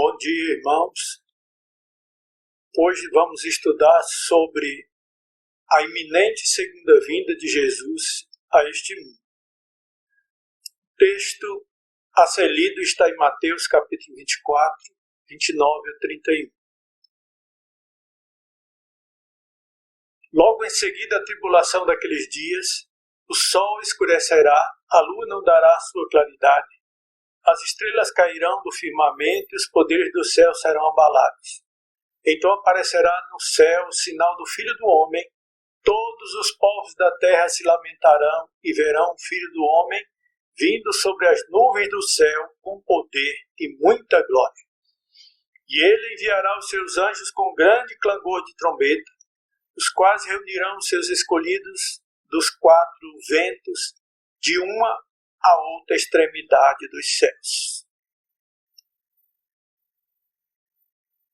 Bom dia, irmãos. Hoje vamos estudar sobre a iminente segunda vinda de Jesus a este mundo. O texto a ser lido está em Mateus capítulo 24, 29 a 31. Logo em seguida a tribulação daqueles dias, o sol escurecerá, a lua não dará sua claridade, as estrelas cairão do firmamento e os poderes do céu serão abalados. Então aparecerá no céu o sinal do Filho do Homem, todos os povos da terra se lamentarão e verão o Filho do Homem vindo sobre as nuvens do céu com poder e muita glória. E ele enviará os seus anjos com grande clangor de trombeta, os quais reunirão os seus escolhidos dos quatro ventos, de uma a outra extremidade dos céus.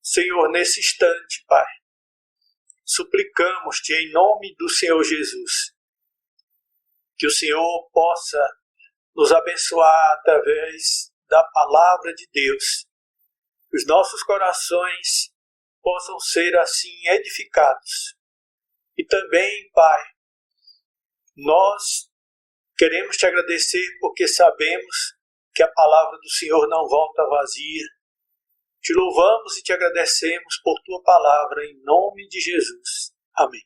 Senhor, nesse instante, Pai, suplicamos-te em nome do Senhor Jesus, que o Senhor possa nos abençoar através da palavra de Deus, que os nossos corações possam ser assim edificados. E também, Pai, nós queremos te agradecer porque sabemos que a palavra do Senhor não volta vazia. Te louvamos e te agradecemos por tua palavra em nome de Jesus. Amém.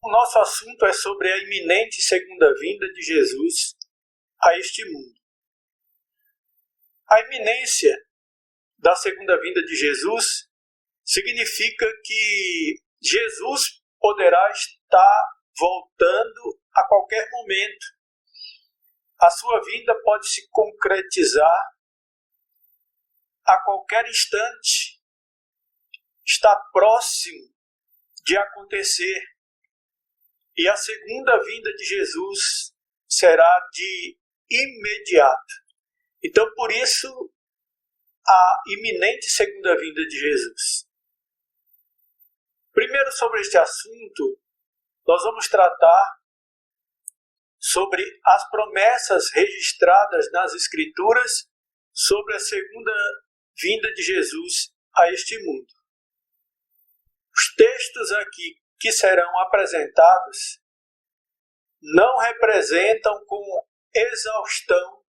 O nosso assunto é sobre a iminente segunda vinda de Jesus a este mundo. A iminência da segunda vinda de Jesus significa que Jesus poderá estar voltando a qualquer momento. A sua vinda pode se concretizar a qualquer instante. Está próximo de acontecer. E a segunda vinda de Jesus será de imediato. Então, por isso, a iminente segunda vinda de Jesus. Primeiro, sobre este assunto, nós vamos tratar sobre as promessas registradas nas Escrituras sobre a segunda vinda de Jesus a este mundo. Os textos aqui que serão apresentados não representam com exaustão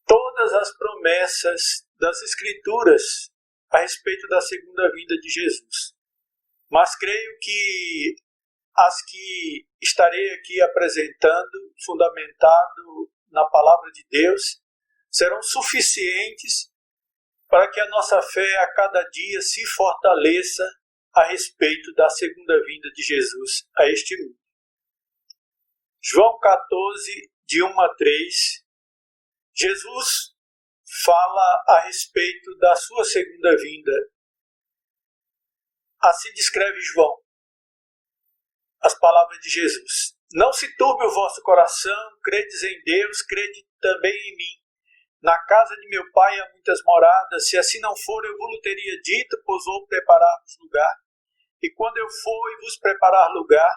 todas as promessas das Escrituras a respeito da segunda vinda de Jesus. Mas creio que as que estarei aqui apresentando, fundamentado na palavra de Deus, serão suficientes para que a nossa fé a cada dia se fortaleça a respeito da segunda vinda de Jesus a este mundo. João 14, de 1 a 3, Jesus fala a respeito da sua segunda vinda. Assim descreve João as palavras de Jesus. Não se turbe o vosso coração, credes em Deus, crede também em mim. Na casa de meu pai há muitas moradas, se assim não for, eu vos teria dito, pois vou preparar-vos lugar. E quando eu for e vos preparar lugar,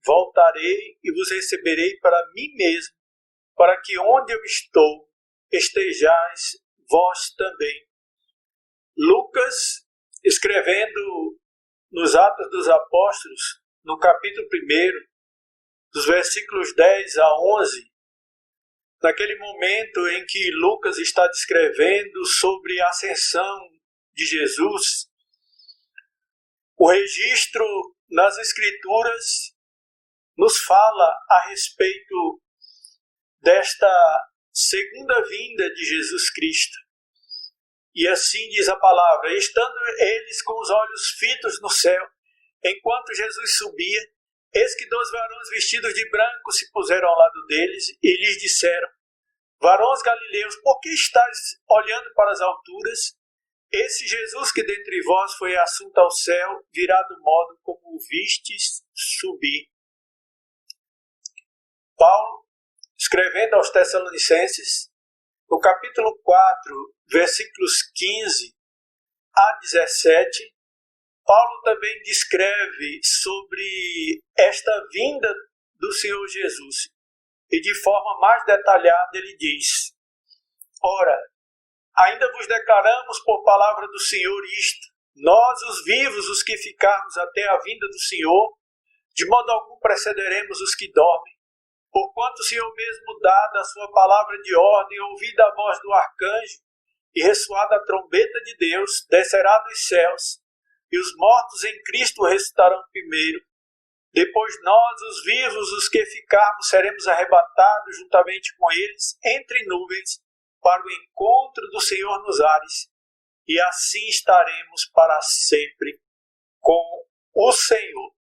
voltarei e vos receberei para mim mesmo, para que onde eu estou, estejais vós também. Lucas, escrevendo nos Atos dos Apóstolos, no capítulo 1, dos versículos 10 a 11, naquele momento em que Lucas está descrevendo sobre a ascensão de Jesus, o registro nas Escrituras nos fala a respeito desta segunda vinda de Jesus Cristo. E assim diz a palavra: estando eles com os olhos fitos no céu, enquanto Jesus subia, eis que 2 varões vestidos de branco se puseram ao lado deles e lhes disseram: varões galileus, por que estáis olhando para as alturas? Esse Jesus que dentre vós foi assunto ao céu, virá do modo como o vistes subir. Paulo, escrevendo aos Tessalonicenses, no capítulo 4, versículos 15 a 17, Paulo também descreve sobre esta vinda do Senhor Jesus. E de forma mais detalhada ele diz: Ora, ainda vos declaramos por palavra do Senhor isto: nós, os vivos, os que ficarmos até a vinda do Senhor, de modo algum precederemos os que dormem. Porquanto o Senhor mesmo, dada a sua palavra de ordem, ouvida a voz do arcanjo e ressoada a trombeta de Deus, descerá dos céus, e os mortos em Cristo ressuscitarão primeiro. Depois nós, os vivos, os que ficarmos, seremos arrebatados juntamente com eles entre nuvens para o encontro do Senhor nos ares, e assim estaremos para sempre com o Senhor.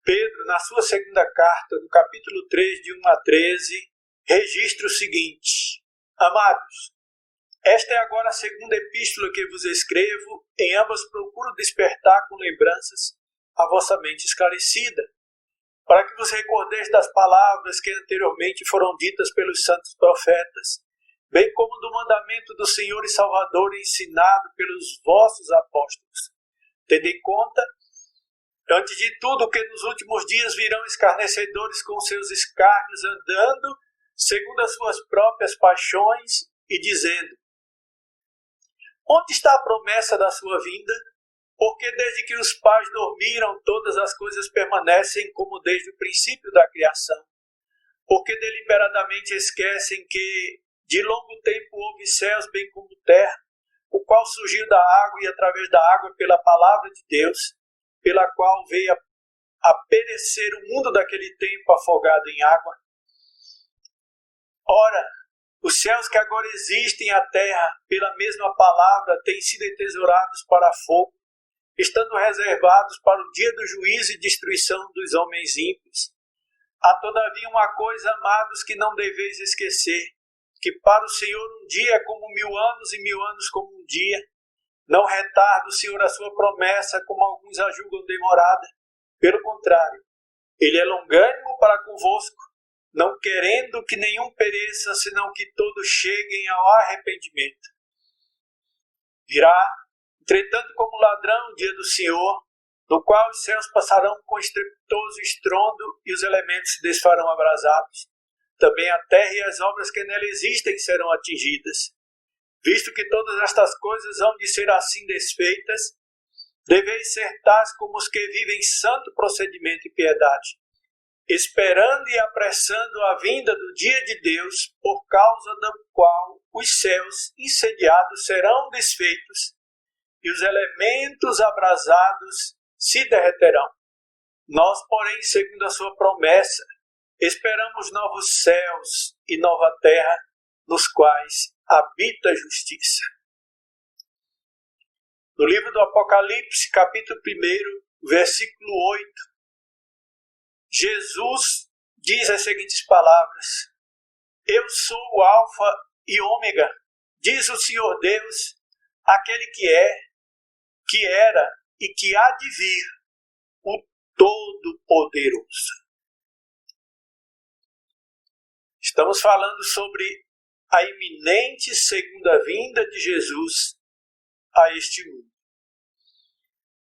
Pedro, na sua segunda carta, no capítulo 3, de 1 a 13, registra o seguinte: Amados, esta é agora a segunda epístola que vos escrevo, em ambas procuro despertar com lembranças a vossa mente esclarecida, para que vos recordeis das palavras que anteriormente foram ditas pelos santos profetas, bem como do mandamento do Senhor e Salvador ensinado pelos vossos apóstolos. Tende em conta, antes de tudo, que nos últimos dias virão escarnecedores com seus escárnios, andando segundo as suas próprias paixões e dizendo: onde está a promessa da sua vinda? Porque desde que os pais dormiram, todas as coisas permanecem como desde o princípio da criação. Porque deliberadamente esquecem que de longo tempo houve céus bem como terra, o qual surgiu da água e através da água pela palavra de Deus, pela qual veio a perecer o mundo daquele tempo afogado em água. Ora, os céus que agora existem e a terra, pela mesma palavra, têm sido entesourados para fogo, estando reservados para o dia do juízo e destruição dos homens ímpios. Há todavia uma coisa, amados, que não deveis esquecer, que para o Senhor um dia é como 1000 anos e 1000 anos como um dia. Não retarda o Senhor a sua promessa, como alguns a julgam demorada. Pelo contrário, Ele é longânimo para convosco, não querendo que nenhum pereça, senão que todos cheguem ao arrependimento. Virá, entretanto, como ladrão o dia do Senhor, no qual os céus passarão com estrepitoso estrondo e os elementos se desfarão abrasados. Também a terra e as obras que nela existem serão atingidas. Visto que todas estas coisas hão de ser assim desfeitas, deveis ser tais como os que vivem santo procedimento e piedade, esperando e apressando a vinda do dia de Deus, por causa do qual os céus incendiados serão desfeitos e os elementos abrasados se derreterão. Nós, porém, segundo a sua promessa, esperamos novos céus e nova terra, nos quais habita a justiça. No livro do Apocalipse, capítulo 1, versículo 8, Jesus diz as seguintes palavras: Eu sou o Alfa e Ômega, diz o Senhor Deus, aquele que é, que era e que há de vir, o Todo-Poderoso. Estamos falando sobre a iminente segunda vinda de Jesus a este mundo.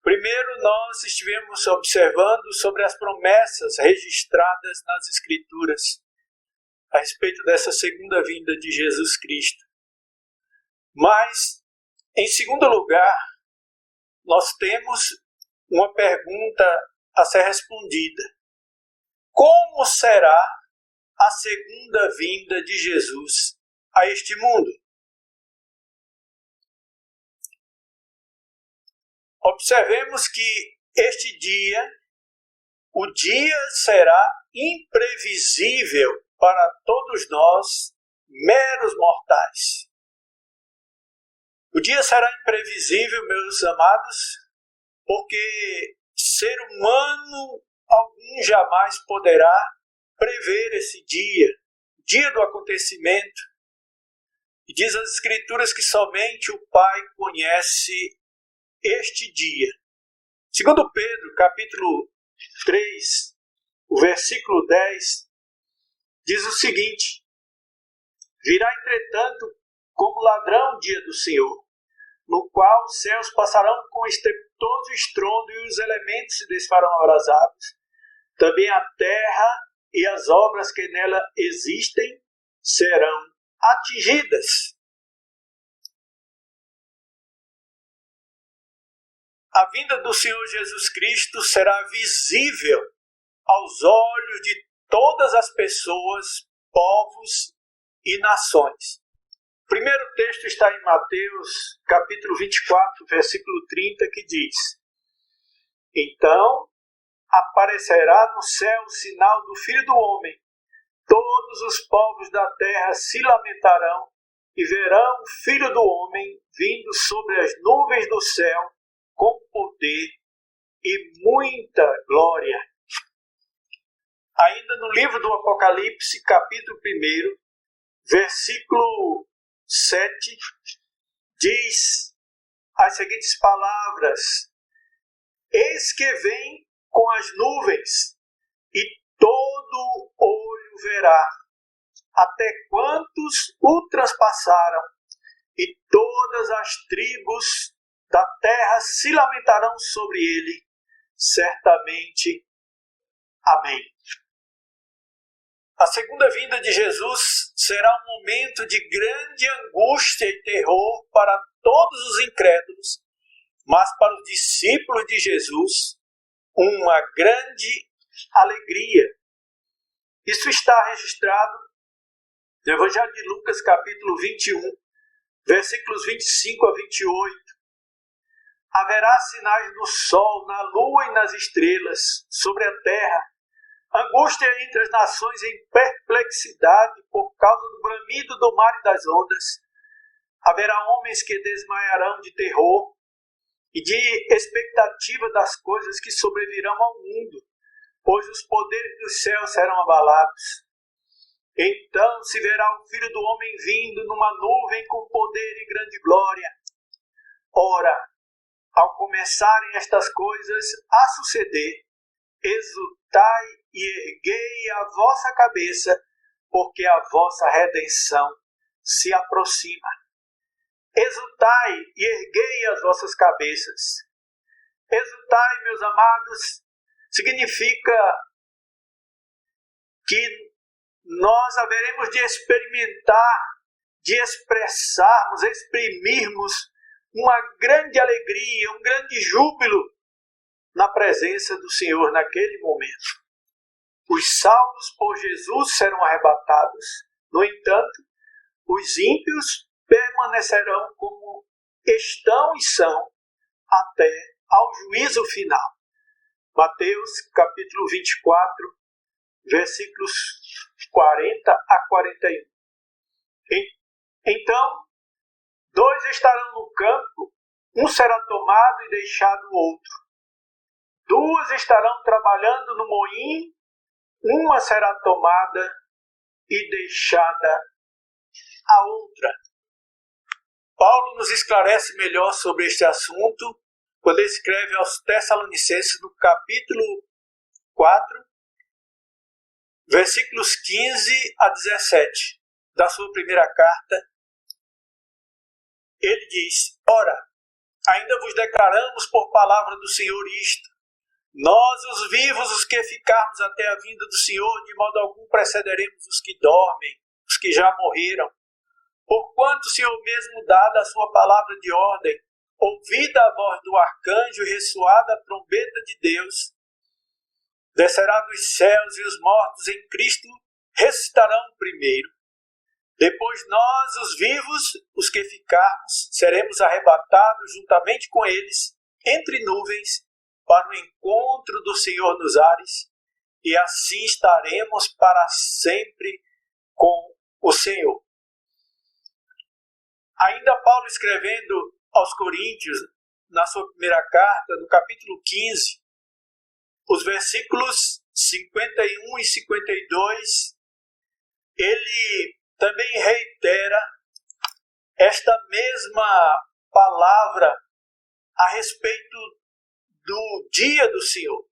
Primeiro, nós estivemos observando sobre as promessas registradas nas Escrituras a respeito dessa segunda vinda de Jesus Cristo. Mas, em segundo lugar, nós temos uma pergunta a ser respondida: como será a segunda vinda de Jesus a este mundo? Observemos que este dia, o dia será imprevisível para todos nós, meros mortais. O dia será imprevisível, meus amados, porque ser humano algum jamais poderá prever esse dia, dia do acontecimento. E diz as Escrituras que somente o Pai conhece este dia. Segundo Pedro, capítulo 3, o versículo 10, diz o seguinte: Virá, entretanto, como ladrão o dia do Senhor, no qual os céus passarão com estrepitoso estrondo e os elementos se desfarão abrasados. Também a terra e as obras que nela existem serão atingidas. a vinda do Senhor Jesus Cristo será visível aos olhos de todas as pessoas, povos e nações. O primeiro texto está em Mateus, capítulo 24, versículo 30, que diz: Então aparecerá no céu o sinal do Filho do Homem. Todos os povos da terra se lamentarão e verão o Filho do Homem vindo sobre as nuvens do céu com poder e muita glória. Ainda no livro do Apocalipse, capítulo 1, versículo 7, diz as seguintes palavras: Eis que vem com as nuvens, e todo olho verá, até quantos o transpassaram, e todas as tribos da terra se lamentarão sobre ele, certamente. Amém. A segunda vinda de Jesus será um momento de grande angústia e terror para todos os incrédulos, mas para os discípulos de Jesus, uma grande alegria. Isso está registrado no Evangelho de Lucas, capítulo 21, versículos 25 a 28. Haverá sinais no sol, na lua e nas estrelas, sobre a terra, angústia entre as nações em perplexidade por causa do bramido do mar e das ondas. Haverá homens que desmaiarão de terror e de expectativa das coisas que sobrevirão ao mundo, pois os poderes dos céus serão abalados. Então se verá o Filho do Homem vindo numa nuvem com poder e grande glória. Ora, ao começarem estas coisas a suceder, exultai e erguei a vossa cabeça, porque a vossa redenção se aproxima. Exultai e erguei as vossas cabeças. Exultai, meus amados, significa que nós haveremos de experimentar, de expressarmos, exprimirmos uma grande alegria, um grande júbilo na presença do Senhor naquele momento. Os salvos por Jesus serão arrebatados, no entanto, os ímpios permanecerão como estão e são até ao juízo final. Mateus capítulo 24, versículos 40 a 41. Então, 2 estarão no campo, um será tomado e deixado o outro. 2 estarão trabalhando no moinho, uma será tomada e deixada a outra. Paulo nos esclarece melhor sobre este assunto quando ele escreve aos Tessalonicenses no capítulo 4, versículos 15 a 17 da sua primeira carta. Ele diz: Ora, ainda vos declaramos por palavra do Senhor isto: nós, os vivos, os que ficarmos até a vinda do Senhor, de modo algum precederemos os que dormem, os que já morreram. Porquanto o Senhor mesmo, dada a sua palavra de ordem, ouvida a voz do arcanjo e ressoada a trombeta de Deus, descerá dos céus, e os mortos em Cristo ressuscitarão primeiro. Depois nós, os vivos, os que ficarmos, seremos arrebatados juntamente com eles, entre nuvens, para o encontro do Senhor nos ares, e assim estaremos para sempre com o Senhor. Ainda Paulo, escrevendo aos Coríntios, na sua primeira carta, no capítulo 15, os versículos 51 e 52, ele também reitera esta mesma palavra a respeito do dia do Senhor.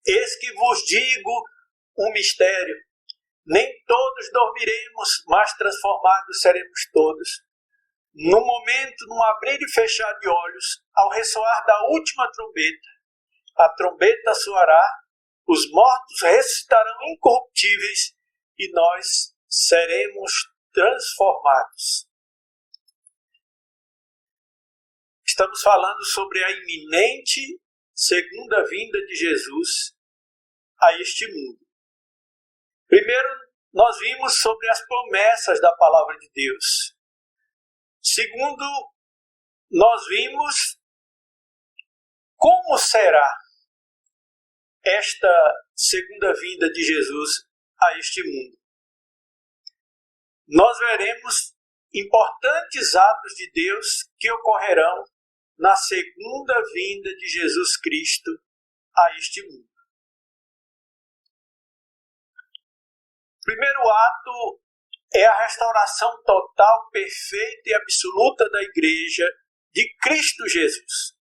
Eis que vos digo um mistério: nem todos dormiremos, mas transformados seremos todos. No momento, num abrir e fechar de olhos, ao ressoar da última trombeta, a trombeta soará, os mortos ressuscitarão incorruptíveis e nós seremos transformados. estamos falando sobre a iminente segunda vinda de Jesus a este mundo. Primeiro, nós vimos sobre as promessas da palavra de Deus. Segundo, nós vimos como será esta segunda vinda de Jesus a este mundo. Nós veremos importantes atos de Deus que ocorrerão na segunda vinda de Jesus Cristo a este mundo. O primeiro ato é a restauração total, perfeita e absoluta da igreja de Cristo Jesus.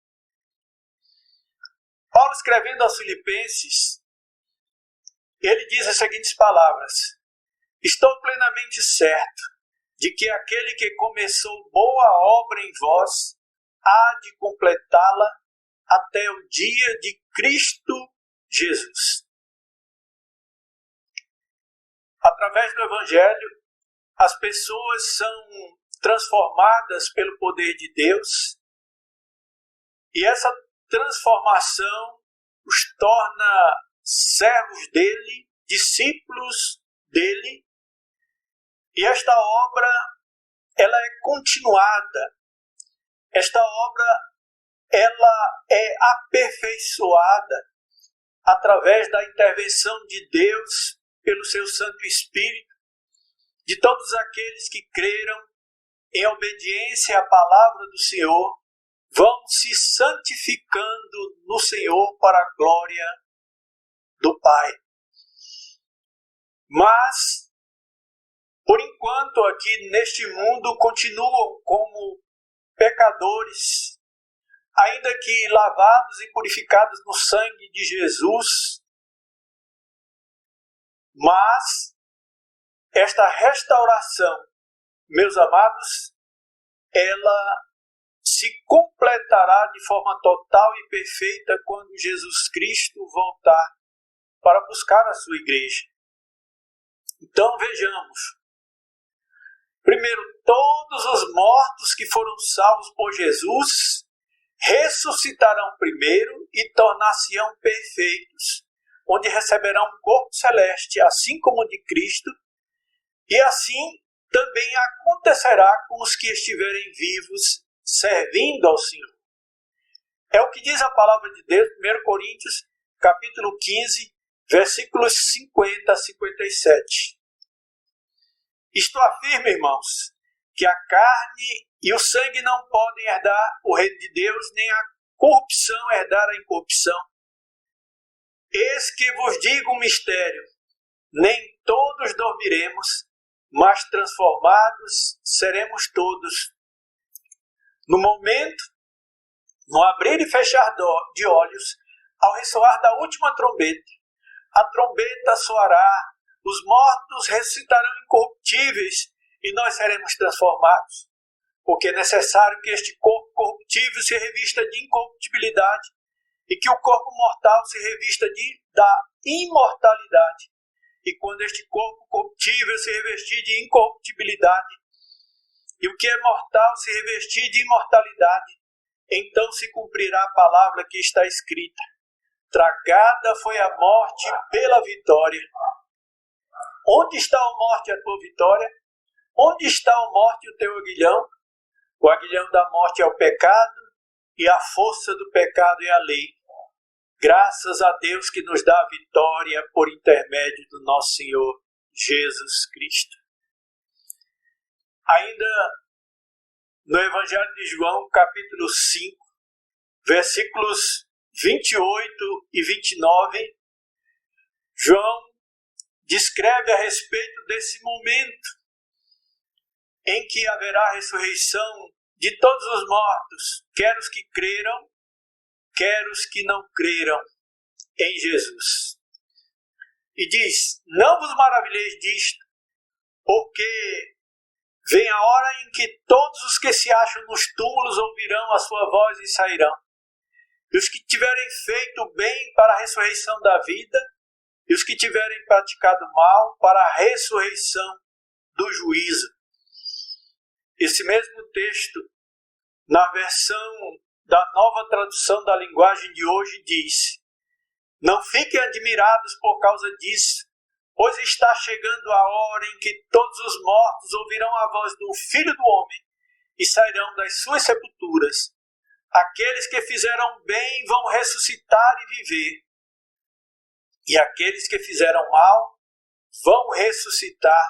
Paulo, escrevendo aos Filipenses, ele diz as seguintes palavras: estou plenamente certo de que aquele que começou boa obra em vós há de completá-la até o dia de Cristo Jesus. Através do Evangelho, as pessoas são transformadas pelo poder de Deus, e essa transformação os torna servos dele, discípulos dele, e esta obra ela é continuada. Esta obra ela é aperfeiçoada através da intervenção de Deus pelo seu Santo Espírito, de todos aqueles que creram em obediência à palavra do Senhor, vão se santificando no Senhor para a glória do Pai. Mas, por enquanto, aqui neste mundo, continuam como pecadores, ainda que lavados e purificados no sangue de Jesus. Mas esta restauração, meus amados, ela se completará de forma total e perfeita quando Jesus Cristo voltar para buscar a sua igreja. Então vejamos. Primeiro, todos os mortos que foram salvos por Jesus ressuscitarão primeiro e tornar-se-ão perfeitos, onde receberão um corpo celeste, assim como o de Cristo, e assim também acontecerá com os que estiverem vivos, servindo ao Senhor. É o que diz a palavra de Deus, 1 Coríntios, capítulo 15, versículos 50 a 57. Isto afirma, irmãos, que a carne e o sangue não podem herdar o reino de Deus, nem a corrupção herdar a incorrupção. Eis que vos digo um mistério: nem todos dormiremos, mas transformados seremos todos. No momento, no abrir e fechar de olhos, ao ressoar da última trombeta, a trombeta soará, os mortos ressuscitarão incorruptíveis e nós seremos transformados. Porque é necessário que este corpo corruptível se revista de incorruptibilidade e que o corpo mortal se revista da imortalidade. E quando este corpo corruptível se revestir de incorruptibilidade e o que é mortal se revestir de imortalidade, então se cumprirá a palavra que está escrita: tragada foi a morte pela vitória. Onde está, ó morte, a tua vitória? Onde está, ó morte, o teu aguilhão? O aguilhão da morte é o pecado, e a força do pecado é a lei. Graças a Deus que nos dá a vitória por intermédio do nosso Senhor Jesus Cristo. Ainda no Evangelho de João, capítulo 5, versículos 28 e 29, João descreve a respeito desse momento em que haverá a ressurreição de todos os mortos, quer os que creram, quer os que não creram em Jesus. E diz: não vos maravilheis disto, porque vem a hora em que todos os que se acham nos túmulos ouvirão a sua voz e sairão. E os que tiverem feito o bem para a ressurreição da vida, e os que tiverem praticado mal para a ressurreição do juízo. Esse mesmo texto, na versão da Nova Tradução da Linguagem de Hoje, diz: não fiquem admirados por causa disso, pois está chegando a hora em que todos os mortos ouvirão a voz do Filho do Homem e sairão das suas sepulturas. Aqueles que fizeram bem vão ressuscitar e viver, e aqueles que fizeram mal vão ressuscitar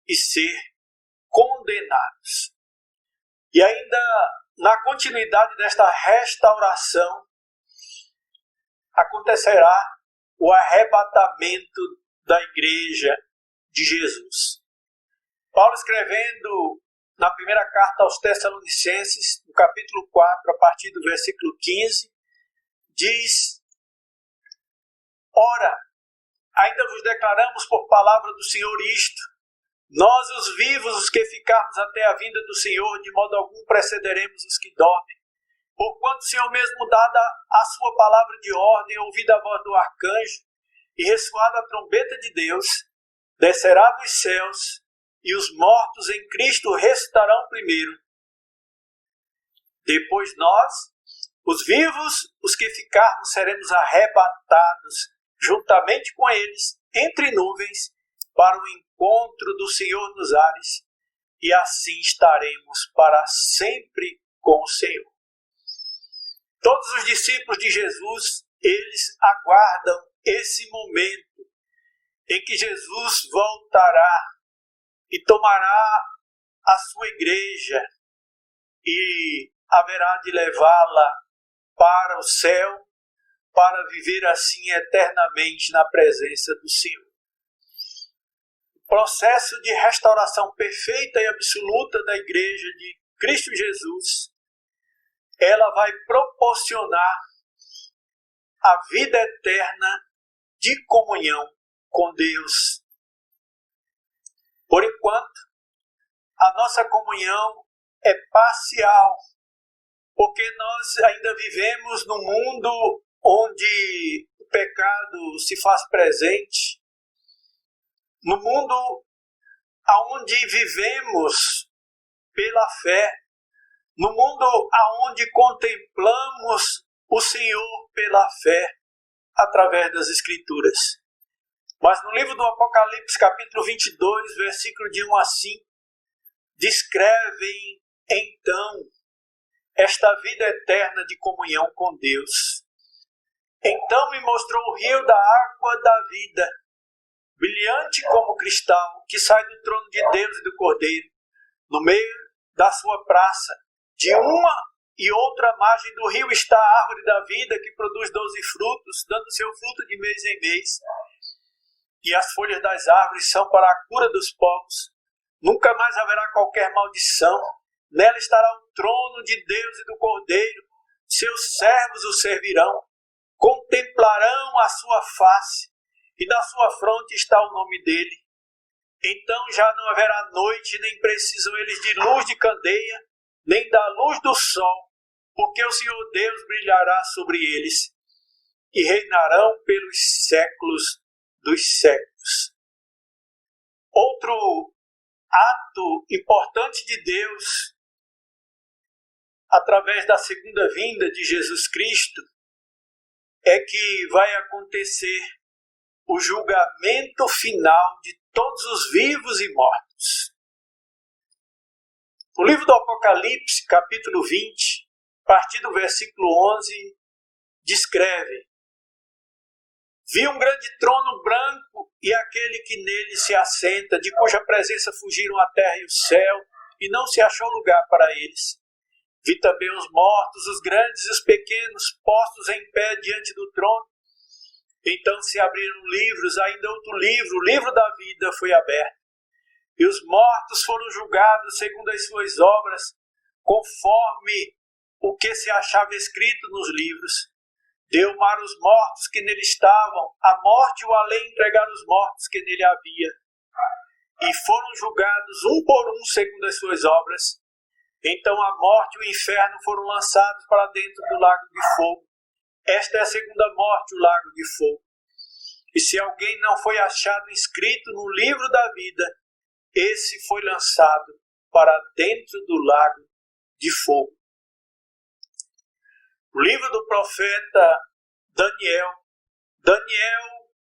e ser condenados. E ainda na continuidade desta restauração, acontecerá o arrebatamento da igreja de Jesus. Paulo, escrevendo na primeira carta aos Tessalonicenses, no capítulo 4, a partir do versículo 15, diz: ora, ainda vos declaramos por palavra do Senhor isto: nós, os vivos, os que ficarmos até a vinda do Senhor, de modo algum precederemos os que dormem. Porquanto o Senhor mesmo, dada a sua palavra de ordem, ouvida a voz do arcanjo e ressoada a trombeta de Deus, descerá dos céus, e os mortos em Cristo ressuscitarão primeiro. Depois nós, os vivos, os que ficarmos, seremos arrebatados juntamente com eles, entre nuvens, para o encontro do Senhor nos ares, e assim estaremos para sempre com o Senhor. Todos os discípulos de Jesus, eles aguardam esse momento em que Jesus voltará e tomará a sua igreja e haverá de levá-la para o céu, para viver assim eternamente na presença do Senhor. O processo de restauração perfeita e absoluta da igreja de Cristo Jesus, ela vai proporcionar a vida eterna de comunhão com Deus. Por enquanto, a nossa comunhão é parcial, porque nós ainda vivemos num mundo onde o pecado se faz presente, no mundo onde vivemos pela fé, no mundo onde contemplamos o Senhor pela fé, através das Escrituras. Mas no livro do Apocalipse, capítulo 22, versículo de 1 a 5, descrevem então esta vida eterna de comunhão com Deus. Então me mostrou o rio da água da vida, brilhante como cristal, que sai do trono de Deus e do Cordeiro, no meio da sua praça. De uma e outra margem do rio está a árvore da vida, que produz 12 frutos, dando seu fruto de mês em mês. E as folhas das árvores são para a cura dos povos. Nunca mais haverá qualquer maldição. Nela estará o trono de Deus e do Cordeiro. Seus servos o servirão. Contemplarão a sua face, e na sua fronte está o nome dele. Então já não haverá noite, nem precisam eles de luz de candeia, nem da luz do sol, porque o Senhor Deus brilhará sobre eles, e reinarão pelos séculos dos séculos. Outro ato importante de Deus, através da segunda vinda de Jesus Cristo, é que vai acontecer o julgamento final de todos os vivos e mortos. O livro do Apocalipse, capítulo 20, a partir do versículo 11, descreve: vi um grande trono branco e aquele que nele se assenta, de cuja presença fugiram a terra e o céu, e não se achou lugar para eles. Vi também os mortos, os grandes e os pequenos, postos em pé diante do trono. Então se abriram livros, ainda outro livro, o livro da vida, foi aberto. E os mortos foram julgados segundo as suas obras, conforme o que se achava escrito nos livros. Deu mar os mortos que nele estavam, a morte e o além entregaram os mortos que nele havia. E foram julgados um por um segundo as suas obras. Então a morte e o inferno foram lançados para dentro do lago de fogo. Esta é a segunda morte, o lago de fogo. E se alguém não foi achado inscrito no livro da vida, esse foi lançado para dentro do lago de fogo. O livro do profeta Daniel. Daniel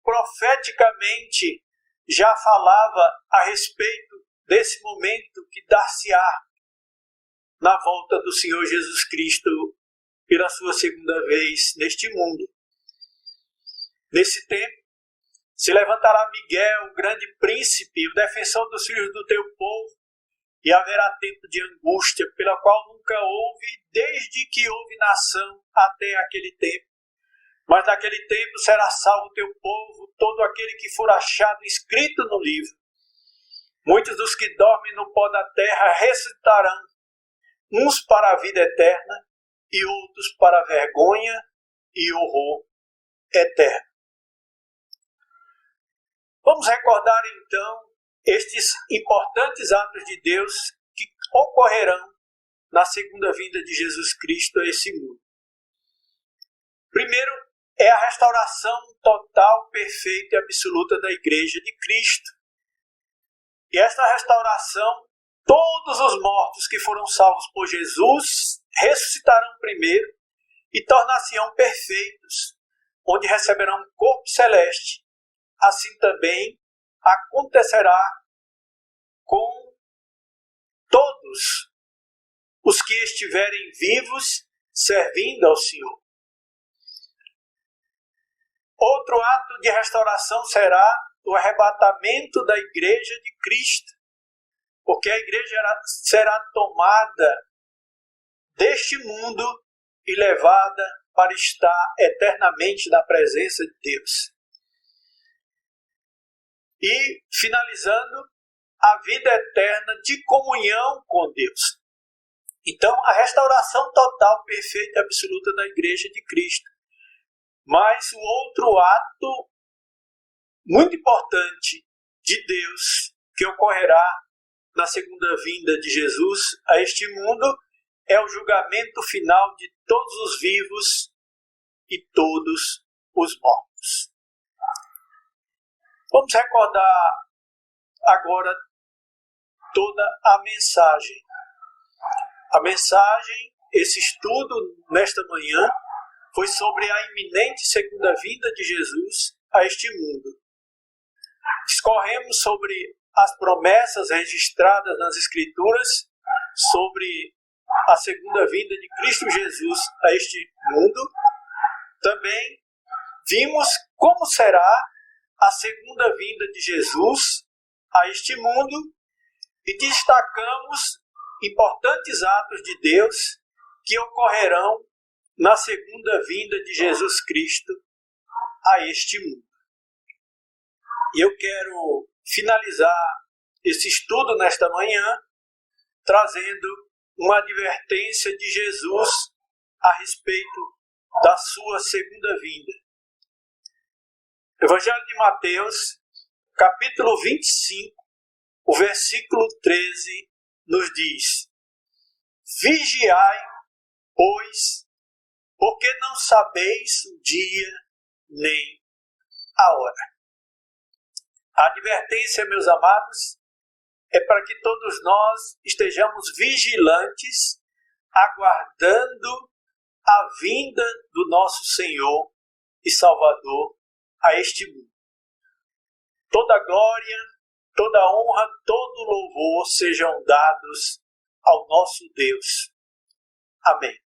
profeticamente já falava a respeito desse momento que dar-se-á na volta do Senhor Jesus Cristo pela sua segunda vez neste mundo. Nesse tempo, se levantará Miguel, o grande príncipe, o defensor dos filhos do teu povo, e haverá tempo de angústia, pela qual nunca houve, desde que houve nação até aquele tempo. Mas naquele tempo será salvo o teu povo, todo aquele que for achado escrito no livro. Muitos dos que dormem no pó da terra ressuscitarão, uns para a vida eterna e outros para a vergonha e horror eterno. Vamos recordar então estes importantes atos de Deus que ocorrerão na segunda vinda de Jesus Cristo a esse mundo. Primeiro é a restauração total, perfeita e absoluta da Igreja de Cristo. E esta restauração, todos os mortos que foram salvos por Jesus ressuscitarão primeiro e tornar-se-ão perfeitos, onde receberão um corpo celeste. Assim também acontecerá com todos os que estiverem vivos servindo ao Senhor. Outro ato de restauração será o arrebatamento da Igreja de Cristo, porque a Igreja será tomada deste mundo e levada para estar eternamente na presença de Deus. E, finalizando, a vida eterna de comunhão com Deus. Então, a restauração total, perfeita e absoluta da Igreja de Cristo. Mas o outro ato muito importante de Deus que ocorrerá na segunda vinda de Jesus a este mundo é o julgamento final de todos os vivos e todos os mortos. Vamos recordar agora toda a mensagem. A mensagem, esse estudo nesta manhã, foi sobre a iminente segunda vinda de Jesus a este mundo. Discorremos sobre as promessas registradas nas Escrituras, sobre a segunda vinda de Cristo Jesus a este mundo. Também vimos como será a segunda vinda de Jesus a este mundo e destacamos importantes atos de Deus que ocorrerão na segunda vinda de Jesus Cristo a este mundo. E eu quero finalizar esse estudo nesta manhã trazendo uma advertência de Jesus a respeito da sua segunda vinda. Evangelho de Mateus, capítulo 25, o versículo 13, nos diz: Vigiai, pois, porque não sabeis o dia nem a hora. A advertência, meus amados, é para que todos nós estejamos vigilantes, aguardando a vinda do nosso Senhor e Salvador a este mundo. Toda glória, toda honra, todo louvor sejam dados ao nosso Deus. Amém.